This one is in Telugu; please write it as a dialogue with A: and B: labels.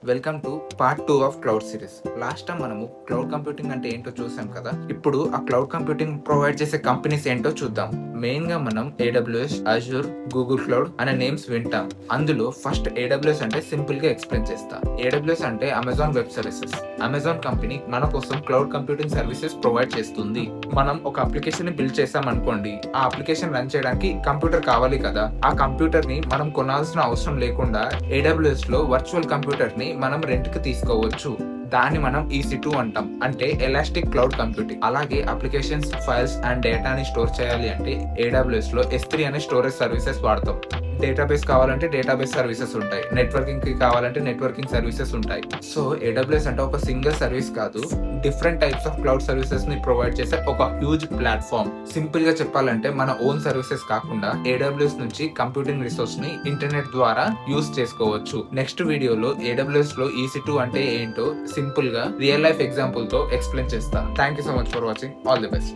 A: Welcome to part 2 of cloud series. Last time మనము క్లౌడ్ కంప్యూటింగ్ అంటే ఏంటో చూసాం కదా. ఇప్పుడు ఆ క్లౌడ్ కంప్యూటింగ్ ప్రొవైడ్ చేసే కంపెనీస్ ఏంటో చూద్దాం. మెయిన్ గా మనం AWS, Azure, Google Cloud అనే నేమ్స్ వింటాం. అందులో ఫస్ట్ AWS అంటే సింపుల్ గా ఎక్స్ప్లెయిన్ చేస్తా. AWS అంటే Amazon web services. Amazon company మన కోసం క్లౌడ్ కంప్యూటింగ్ సర్వీసెస్ ప్రొవైడ్ చేస్తుంది. మనం ఒక అప్లికేషన్ ని బిల్డ్ చేసాం అనుకోండి, ఆ అప్లికేషన్ రన్ చేయడానికి కంప్యూటర్ కావాలి కదా. ఆ కంప్యూటర్ ని మనం కొనాల్సిన అవసరం లేకుండా AWS లో వర్చువల్ కంప్యూటర్ ని మనం రెంట్ కి తీసుకోవచ్చు. దాన్ని మనం EC2 అంటాం, అంటే ఎలాస్టిక్ క్లౌడ్ కంప్యూటింగ్. అలాగే అప్లికేషన్స్, ఫైల్స్ అండ్ డేటాని స్టోర్ చేయాలి అంటే AWS లో S3 అనే స్టోరేజ్ సర్వీసెస్ వాడతాం. డేటాబేస్ కావాలంటే డేటాబేస్ సర్వీసెస్ ఉంటాయి, నెట్వర్కింగ్ కి కావాలంటే నెట్వర్కింగ్ సర్వీసెస్ ఉంటాయి. సో AWS అంటే ఒక సింగిల్ సర్వీస్ కాదు, different types of cloud services ని ప్రొవైడ్ చేసే ఒక హ్యూజ్ ప్లాట్ఫామ్. సింపుల్ గా చెప్పాలంటే మన ఓన్ సర్వీసెస్ కాకుండా AWS నుంచి కంప్యూటింగ్ రిసోర్స్ ని ఇంటర్నెట్ ద్వారా యూస్ చేసుకోవచ్చు. నెక్స్ట్ వీడియోలో AWS లో EC2 అంటే ఏంటో సింపుల్ గా రియల్ లైఫ్ ఎగ్జాంపుల్ తో ఎక్స్ప్లెయిన్ చేస్తాను. Thank you so much for watching. All the best.